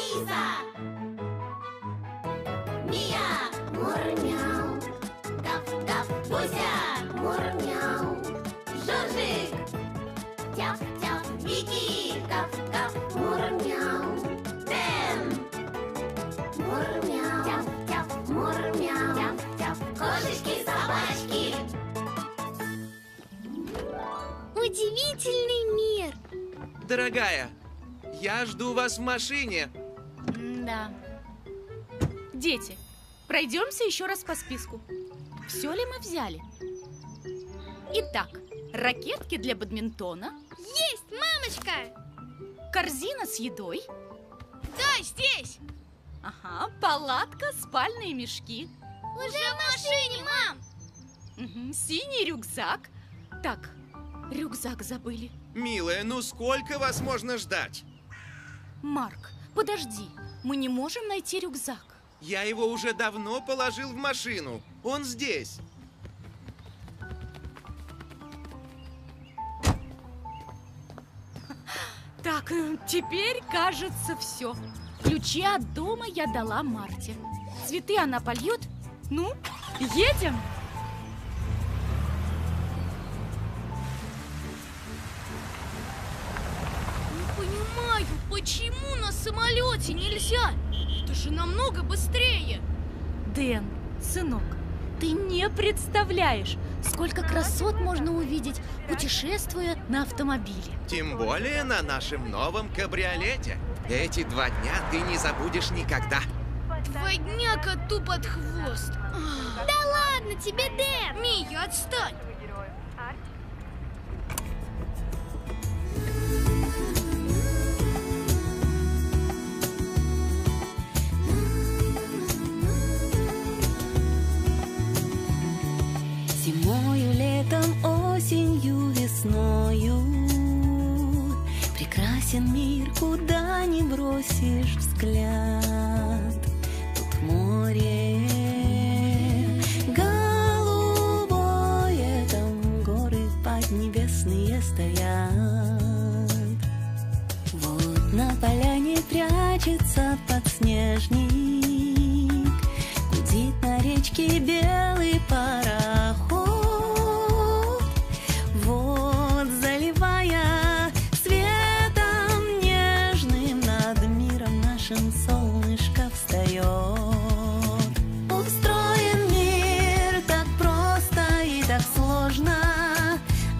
Алиса! Мия! Мур-мяу! Гав-гав! Буся! Мур-мяу! Жужик! Тяп-тяп! Вики! Гав-гав! Мур-мяу! Дэн! Мур-мяу! Тяп-тяп! Мур-мяу! Тяп-тяп! Кошечки-собачки! Удивительный мир! Дорогая, я жду вас в машине. Да. Дети, пройдемся еще раз по списку. Все ли мы взяли? Итак, ракетки для бадминтона. Есть, мамочка! Корзина с едой. Да, здесь! Ага, палатка, спальные мешки. Уже в машине, мам! Угу, синий рюкзак. Так, рюкзак забыли. Милая, ну сколько вас можно ждать? Марк, подожди, мы не можем найти рюкзак. Я его уже давно положил в машину. Он здесь. Так, теперь, кажется, все. Ключи от дома я дала Марте. Цветы она польет. Ну, едем? Не понимаю, почему на самолете нельзя? Это же намного быстрее. Дэн, сынок, ты не представляешь, сколько красот можно увидеть, путешествуя на автомобиле. Тем более на нашем новом кабриолете. Эти 2 дня ты не забудешь никогда. 2 дня коту под хвост. Да ладно тебе, Дэн! Мия, отстань! Зимою, летом, осенью, весною прекрасен мир, куда не бросишь взгляд. Тут море голубое, там горы поднебесные стоят. Вот на поляне прячется подснежник, гудит на речке белый пароход. Вот, заливая светом нежным, над миром нашим солнышко встает. Устроен мир так просто и так сложно.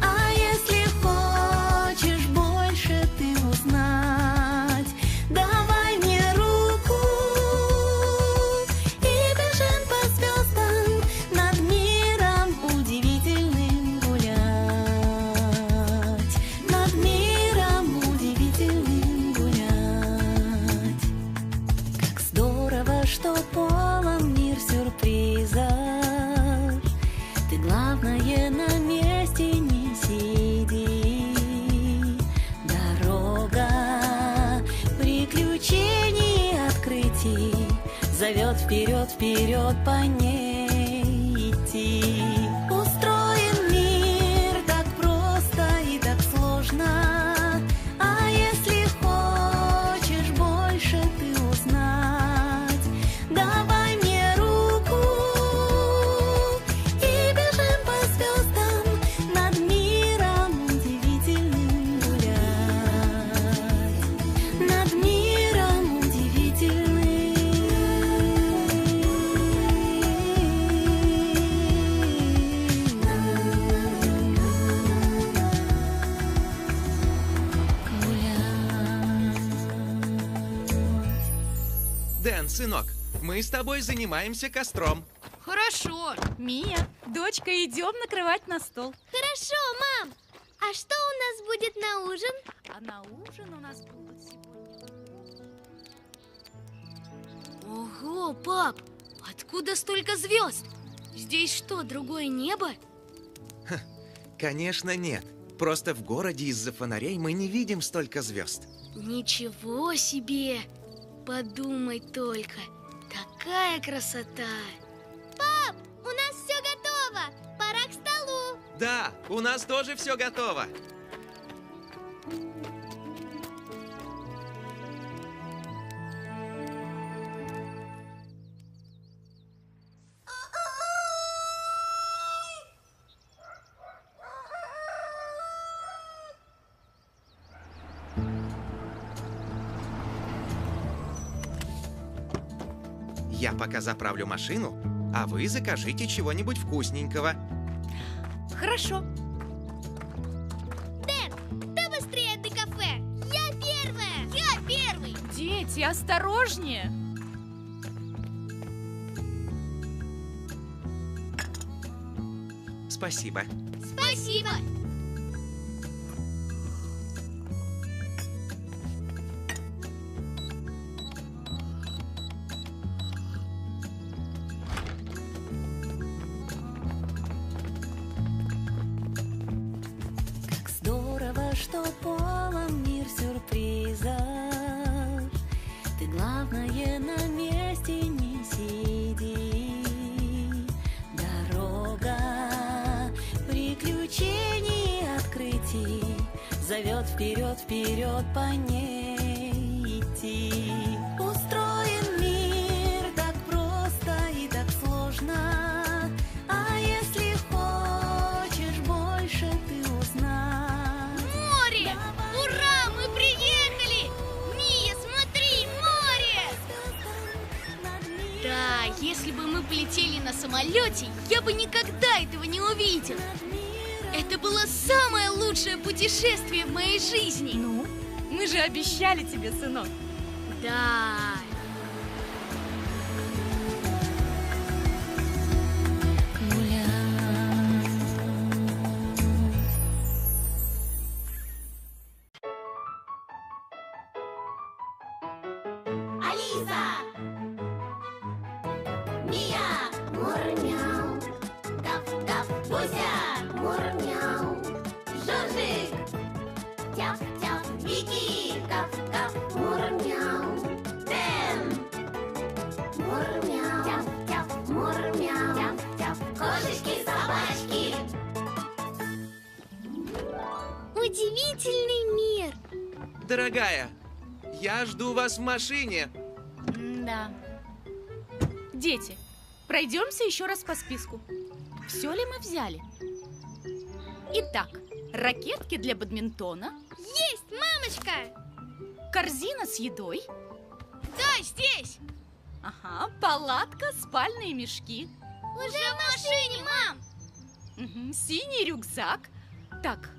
А если хочешь больше ты узнать, давай мне руку и бежим по звездам, над миром удивительным гулять. Над миром удивительным гулять. Как здорово, что полон мир сюрпризов. Ты, главное, на месте не сиди. Дорога приключений, открытий зовет вперед, вперед по ней идти. Устроен мир так просто и так сложно. А если хочешь больше ты узнать, давай мне руку и бежим по звездам, над миром удивительным гулять. Над миром удивительным. Дэн, сынок, мы с тобой занимаемся костром. Хорошо. Мия, дочка, идем накрывать на стол. Хорошо, мам. А что у нас будет на ужин? А на ужин у нас будут сегодня... Ого, пап, откуда столько звезд? Здесь что, другое небо? Конечно, нет. Просто в городе из-за фонарей мы не видим столько звезд. Ничего себе! Подумай только, такая красота! Пап, у нас все готово! Пора к столу! Да, у нас тоже все готово. Я пока заправлю машину, а вы закажите чего-нибудь вкусненького. Хорошо. Дэн, кто быстрее до кафе? Я первая! Я первый! Дети, осторожнее. Спасибо. Спасибо! Как здорово, что полон мир сюрпризов. Ты, главное, на месте не сиди. Дорога приключений, открытий зовет вперед, вперед по ней идти. Устроен мир так просто и так сложно. А если хочешь больше ты узнать? Море! Ура! Мы приехали! Мия, смотри, море! Да, если бы мы полетели на самолете, я бы никогда этого не увидел. Это было самое лучшее путешествие в моей жизни. Ну, мы же обещали тебе, сынок. Да. Алиса! Мия! Мур-мяу! Гав-гав! Буся! Мур-мяу! Жужик! Тяп-тяп! Вики! Гав-гав! Мур-мяу! Дэн! Мур-мяу! Тяп-тяп! Мур-мяу! Тяп-тяп! Кошечки-собачки! Удивительный мир. Дорогая, я жду вас в машине. Да. Дети, пройдемся еще раз по списку. Все ли мы взяли? Итак, ракетки для бадминтона, Есть, мамочка! корзина с едой, Да, здесь! ага, палатка, спальные мешки, Уже в машине, мам! синий рюкзак. Так,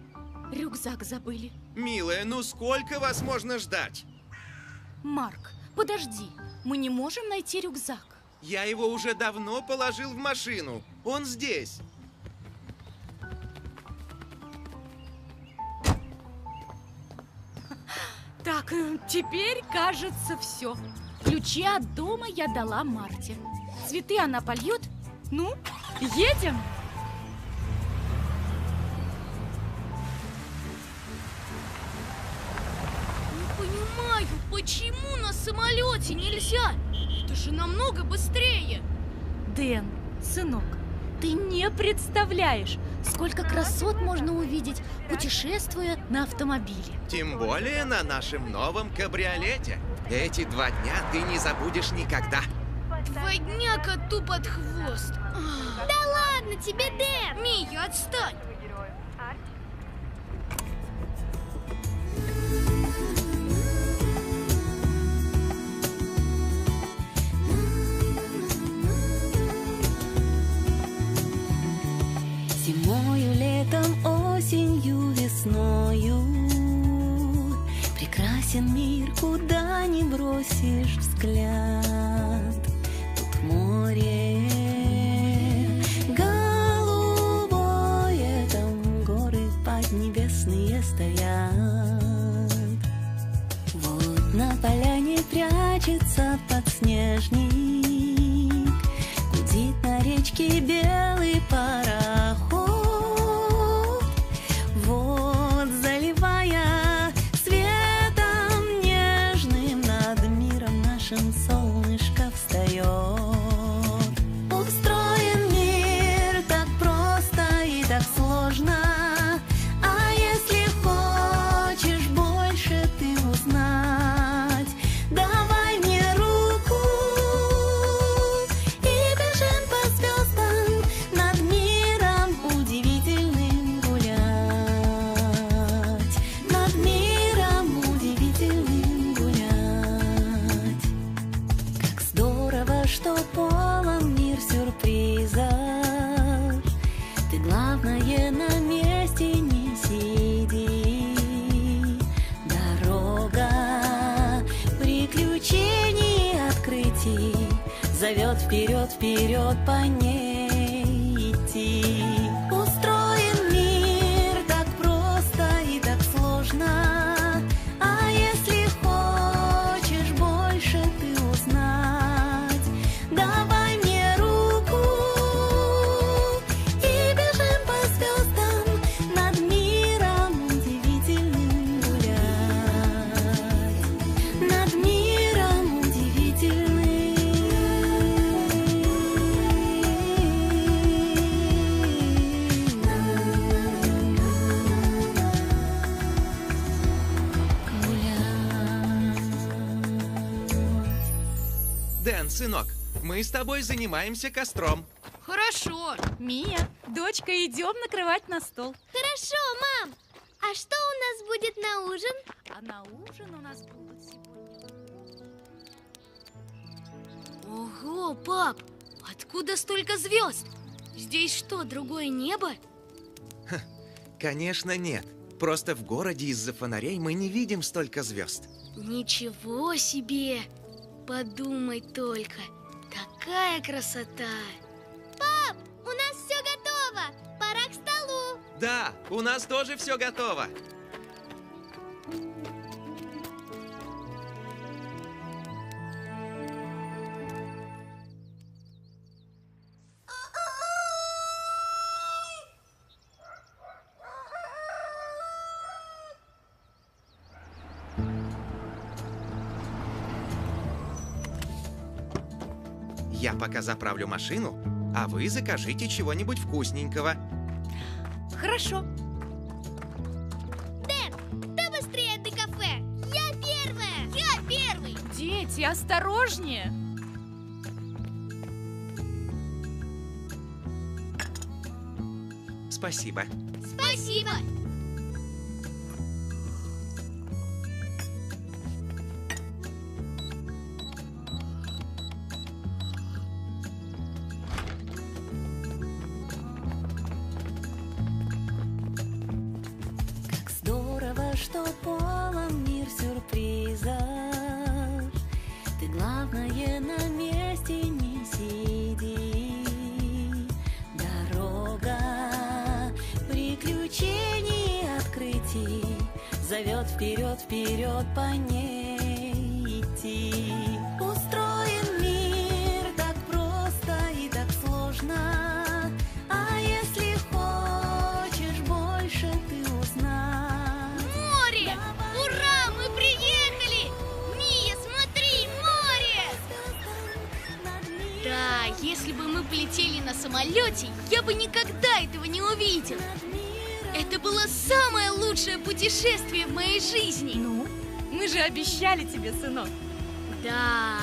рюкзак забыли. Милая, ну сколько вас можно ждать? Марк, подожди, мы не можем найти рюкзак. Я его уже давно положил в машину. Он здесь. Так, теперь, кажется, все. Ключи от дома я дала Марте. Цветы она польет. Ну, едем? Не понимаю, почему на самолете нельзя? Это же намного быстрее. Дэн, сынок, ты не представляешь, сколько красот можно увидеть, путешествуя на автомобиле. Тем более на нашем новом кабриолете. Эти 2 дня ты не забудешь никогда. 2 дня коту под хвост. Да ладно тебе, Дэн! Мия, отстань! Зимою, летом, осенью, весною прекрасен мир, куда ни бросишь взгляд. Тут море голубое, там горы поднебесные стоят. Вот на поляне прячется подснежник, гудит на речке белый пароход. Вот, заливая светом нежным, над миром нашим солнышко встает. Устроен мир так просто и так сложно. А если хочешь больше ты узнать, давай мне руку и бежим по звездам зовет вперед, вперед по ней идти. Устроен мир так просто и так сложно, а если хочешь больше ты узнать, давай мне руку и бежим по звездам над миром удивительным гулять, над миром удивительным. Дэн, сынок, мы с тобой занимаемся костром. Хорошо. Мия, дочка, идем накрывать на стол. Хорошо, мам. А что у нас будет на ужин? А на ужин у нас будут сегодня... Ого, пап, откуда столько звезд? Здесь что, другое небо? Конечно, нет. Просто в городе из-за фонарей мы не видим столько звезд. Ничего себе! Подумай только, такая красота! Пап, у нас все готово. Пора к столу. Да, у нас тоже все готово. Я пока заправлю машину, а вы закажите чего-нибудь вкусненького. Хорошо. Дэн, кто быстрее до кафе? Я первая. Я первый. Дети, осторожнее. Спасибо. Спасибо. Как здорово, что полон мир сюрпризов. Ты, главное, на месте не сиди. Дорога приключений, открытий зовет вперед, вперед по ней идти. Устроен мир так просто и так сложно, а если хочешь больше ты узнать. Море! Ура, мы приехали! Мия, смотри, море! Да, если бы мы полетели на самолете, я бы никогда этого не увидел. Это было самое лучшее путешествие в моей жизни. Ну, мы же обещали тебе, сынок. Да.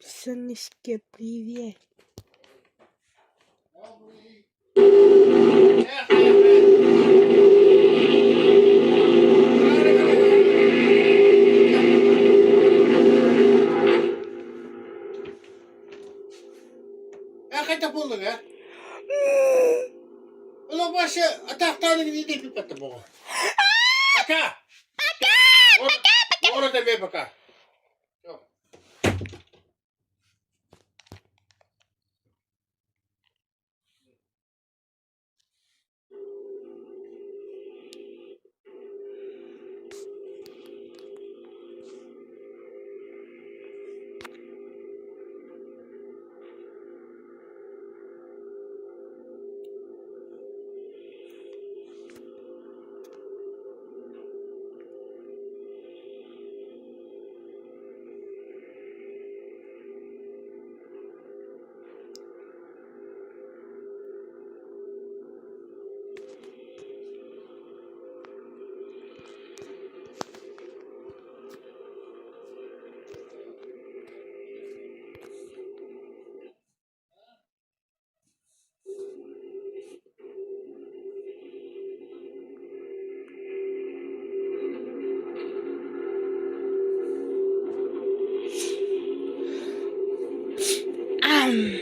Солнышке, привет. Kata pun ya. Lo masih atak-atak ni di pipat mo. Aka. Ora também para cá. Так,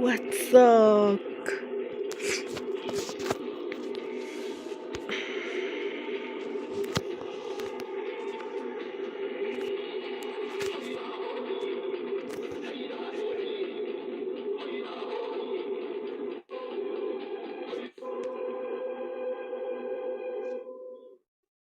What's up?